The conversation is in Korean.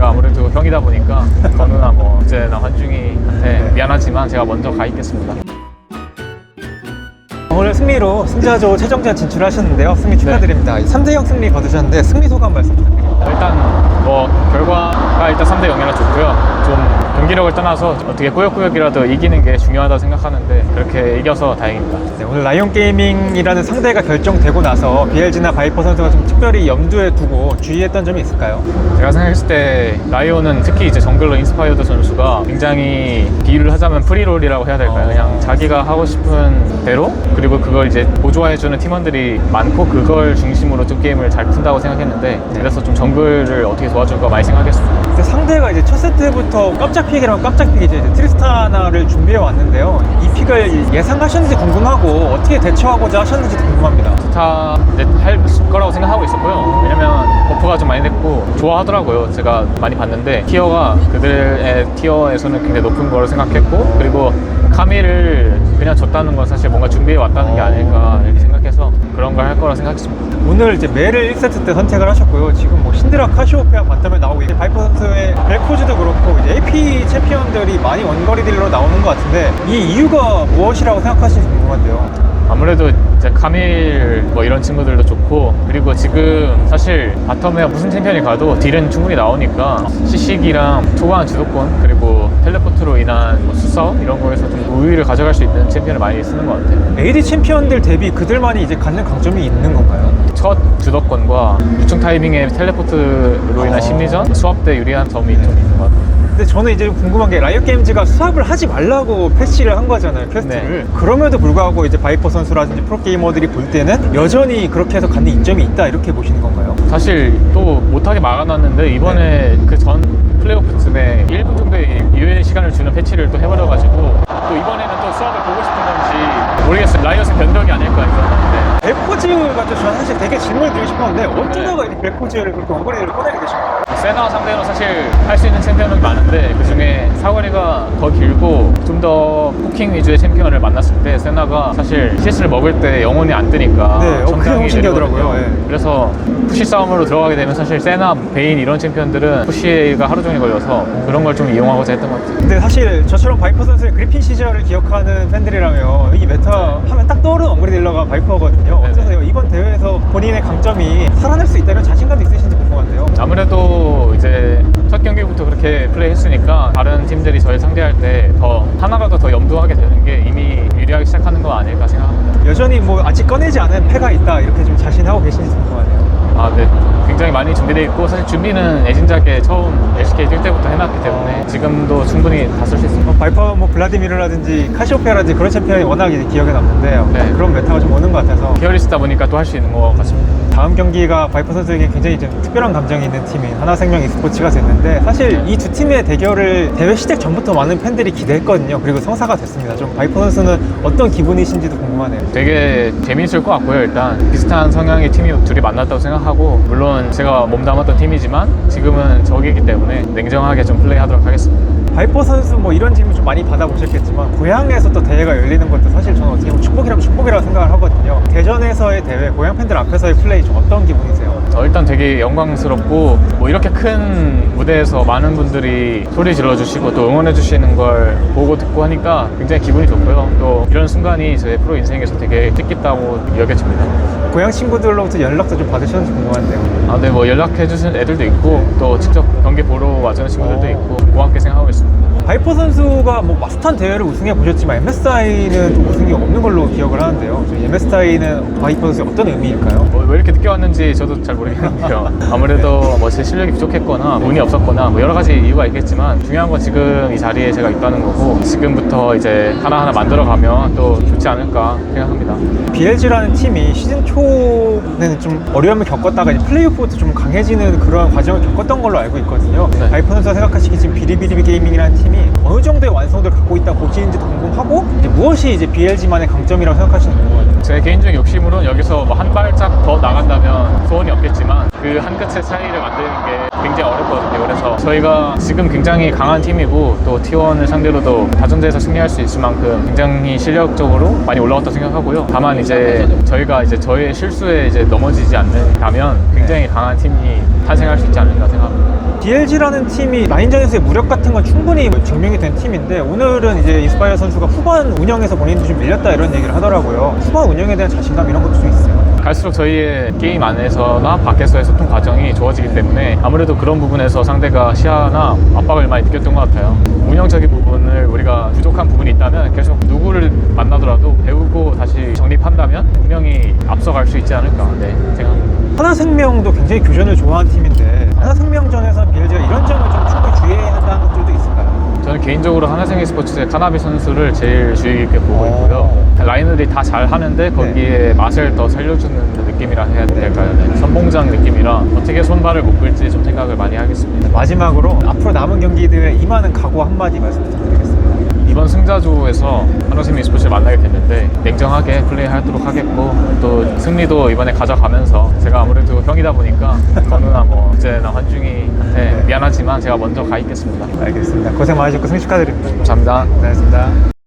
제가 아무래도 형이다 보니까 건우나 뭐 이제나 환중이한테 미안하지만 제가 먼저 가 있겠습니다. 오늘 승리로 승자조 최종전 진출하셨는데요. 승리 축하드립니다. 3대0 승리 거두셨는데 승리 소감 말씀 부탁드립니다. 일단 뭐 결과가 일단 3대 0이라 좋고요. 좀 경기력을 떠나서 어떻게 꾸역꾸역이라도 이기는 게 중요하다고 생각하는데 그렇게 이겨서 다행입니다. 네, 오늘 라이온 게이밍이라는 상대가 결정되고 나서 BLG나 바이퍼 선수가 좀 특별히 염두에 두고 주의했던 점이 있을까요? 제가 생각했을 때 라이온은 특히 이제 정글러 인스파이어드 선수가 굉장히 비유를 하자면 프리롤이라고 해야 될까요? 그냥 자기가 하고 싶은 대로 그리고 그걸 이제 보조해주는 팀원들이 많고 그걸 중심으로 좀 게임을 잘 푼다고 생각했는데 그래서 좀 정글을 어떻게 도와줄까 많이 생각했습니다. 근데 상대가 이제 첫 세트부터 깜짝 픽이라면 깜짝 픽이죠. 이제 트리스타나를 준비해 왔는데요. 이 픽을 예상하셨는지 궁금하고 어떻게 대처하고자 하셨는지 궁금합니다. 다 이제 할 거라고 생각하고 있었고요. 왜냐면 버프가 좀 많이 됐고 좋아하더라고요. 제가 많이 봤는데 티어가 그들의 티어에서는 굉장히 높은 거로 생각했고 그리고 카밀을 그냥 줬다는 건 사실 뭔가 준비해 왔다는 게 아닐까 이렇게 생각해서 그런 걸 할 거라 생각했습니다. 오늘 이제 매를 1세트 때 선택을 하셨고요. 지금 뭐 신드라, 카시오페아 바텀에 나오고 있고 바이퍼 선수의 벨코즈도 그렇고 이제 AP 챔피언들이 많이 원거리 딜러로 나오는 것 같은데 이 이유가 무엇이라고 생각하시는지 궁금한데요. 아무래도 이제 카밀 뭐 이런 친구들도 좋고 그리고 지금 사실 바텀에 무슨 챔피언이 가도 딜은 충분히 나오니까 CC기랑 초반 주도권 그리고 텔레포트로 인한 뭐 수싸움 이런 거에서 좀 우위를 가져갈 수 있는 챔피언을 많이 쓰는 것 같아요. AD 챔피언들 대비 그들만이 이제 갖는 강점이 있는 건가요? 첫 주도권과 유충 타이밍의 텔레포트로 인한 심리전 수합 때 유리한 점이 좀 있는 것 같아요. 근데 저는 이제 궁금한 게 라이엇 게임즈가 수합을 하지 말라고 패치를 한 거잖아요, 퀘스트를. 그럼에도 불구하고 이제 바이퍼 선수라든지 프로게이머들이 볼 때는 여전히 그렇게 해서 갖는 이점이 있다 이렇게 보시는 건가요? 사실 또 못하게 막아놨는데 이번에 그 전 플레이오프쯤에 1분 정도의 유예 시간을 주는 패치를 또 해버려가지고 또 이번에는 또 수합을 보고 싶은 건지 모르겠어요. 라이엇의 변덕이 아닐까 이런 벨코즈가 또 저는 사실 되게 질문을 드리고 싶었는데 어쩌다가 이 벨코즈를 그렇게 원거리를 꺼내게 되신 거예요? 세나 상대로 사실 할 수 있는 챔피언은 많은데 그 중에 사거리가 더 길고 좀 더 포킹 위주의 챔피언을 만났을 때 세나가 사실 CS를 먹을 때 영혼이 안 뜨니까 네, 그게 너무 신기하더라고요. 네. 그래서 푸시 싸움으로 들어가게 되면 사실 세나, 베인 이런 챔피언들은 푸시가 하루 종일 걸려서 그런 걸 좀 이용하고자 했던 것 같아요. 근데 사실 저처럼 바이퍼 선수의 그리핀 시절을 기억하는 팬들이라면 이 메타 하면 딱 떠오르는 원거리 딜러가 바이퍼거든요. 네네. 어떠세요? 이번 대회에서 본인의 강점이 살아날 수 있다는 자신감도 있으신지 궁금한데요. 아무래도 이제 첫 경기부터 그렇게 플레이했으니까 다른 팀들이 저를 상대할 때 더 하나라도 더 염두하게 되는 게 이미 유리하기 시작하는 거 아닐까 생각합니다. 여전히 뭐 아직 꺼내지 않은 패가 있다 이렇게 좀 자신하고 계신지 궁금하네요. 아, 네. 굉장히 많이 준비되어 있고 사실 준비는 애진작에 처음 LCK 뛸 때부터 해놨기 때문에 지금도 충분히 다 쓸 수 있습니다. 바이퍼 뭐 블라디미르라든지 카시오페아라든지 그런 챔피언이 워낙 이제 기억에 남는데 네. 그런 메타가 좀 오는 것 같아서 기어리스다 보니까 또 할 수 있는 것 같습니다. 다음 경기가 바이퍼 선수에게 굉장히 좀 특별한 감정이 있는 팀인 하나생명 e스포츠가 됐는데 사실 이 두 팀의 대결을 대회 시작 전부터 많은 팬들이 기대했거든요. 그리고 성사가 됐습니다. 좀 바이퍼 선수는 어떤 기분이신지도 궁금하네요. 되게 재미있을 것 같고요. 일단 비슷한 성향의 팀이 둘이 만났다고 생각하고 물론 제가 몸담았던 팀이지만 지금은 적이기 때문에 냉정하게 좀 플레이하도록 하겠습니다. 바이퍼 선수 뭐 이런 질문 좀 많이 받아보셨겠지만 고향에서 또 대회가 열리는 것도 사실 저는 어떻게 보면 축복이라고 생각을 하거든요. 대전에서의 대회, 고향 팬들 앞에서의 플레이 좀 어떤 기분이세요? 일단 되게 영광스럽고 뭐 이렇게 큰 무대에서 많은 분들이 소리 질러주시고 또 응원해주시는 걸 보고 듣고 하니까 굉장히 기분이 좋고요. 또 이런 순간이 제 프로 인생에서 되게 뜻깊다고 여겨집니다. 고향 친구들로부터 연락도 좀 받으셨는지 궁금한데요. 아, 네, 뭐 연락해주신 애들도 있고 또 직접 경기 보러 와주는 친구들도 있고 고맙게 생각하고 있습니다. 바이퍼 선수가 뭐 마스탄 대회를 우승해 보셨지만 MSI는 좀 우승이 없는 걸로 기억을 하는데요. MSI는 바이퍼 선수의 어떤 의미일까요? 뭐 왜 이렇게 늦게 왔는지 저도 잘 모르겠는데요. 아무래도 뭐 제 실력이 부족했거나 운이 없었거나 뭐 여러 가지 이유가 있겠지만 중요한 건 지금 이 자리에 제가 있다는 거고 지금부터 이제 하나하나 만들어가면 또 좋지 않을까 생각합니다. BLG라는 팀이 시즌 초에는 좀 어려움을 겪었다가 이제 플레이오프부터 좀 강해지는 그런 과정을 겪었던 걸로 알고 있거든요. 네. 바이퍼 선수가 생각하시기에 지금 비리비리 게이밍이라는 팀이 어느 정도의 완성도를 갖고 있다고 보시는지도 궁금하고 이제 무엇이 이제 BLG만의 강점이라고 생각하시는지 궁금하네요. 제 개인적인 욕심으로는 여기서 뭐 한 발짝 더 나간다면 소원이 없겠지만 그 한 끗의 차이를 만드는 게 굉장히 어렵거든요. 그래서 저희가 지금 굉장히 강한 팀이고 또 T1을 상대로도 다전제에서 승리할 수 있을 만큼 굉장히 실력적으로 많이 올라왔다고 생각하고요. 다만 이제 저희가 이제 저희의 실수에 이제 넘어지지 않는다면 굉장히 강한 팀이 탄생할 수 있지 않을까 생각합니다. DLG라는 팀이 라인전에서의 무력 같은 건 충분히 증명이 된 팀인데 오늘은 이제 인스파이어 선수가 후반 운영에서 본인도 좀 밀렸다 이런 얘기를 하더라고요. 후반 운영에 대한 자신감 이런 것도 좀 있어요. 갈수록 저희의 게임 안에서나 밖에서의 소통 과정이 좋아지기 때문에 아무래도 그런 부분에서 상대가 시야나 압박을 많이 느꼈던 것 같아요. 운영적인 부분을 우리가 부족한 부분이 있다면 계속 누구를 만나더라도 배우고 다시 정립한다면 분명히 앞서갈 수 있지 않을까 생각합니다. 하나생명도 굉장히 교전을 좋아하는 팀인데 하나생명전에서 BLG가 이런 점을 좀 충분히 주의해야 한다는 것들도 있을까요? 저는 개인적으로 하나생명 스포츠의 카나비 선수를 제일 주의 깊게 보고 있고요. 라이너들이 다 잘 하는데 거기에 맛을 더 살려주는 느낌이라 해야 될까요? 네. 선봉장 느낌이라 어떻게 손발을 못 끌지 좀 생각을 많이 하겠습니다. 마지막으로 앞으로 남은 경기들에 임하는 각오 한마디 말씀 부탁드리겠습니다. 이번 승자조에서 하나생명 스포츠를 만나게 됐는데 냉정하게 플레이하도록 하겠고 또 승리도 이번에 가져가면서 제가 아무래도 형이다 보니까 건우나 뭐 이제나 환중이한테 미안하지만 제가 먼저 가 있겠습니다. 알겠습니다. 고생 많으셨고 승리 축하드립니다. 감사합니다. 고생하셨습니다.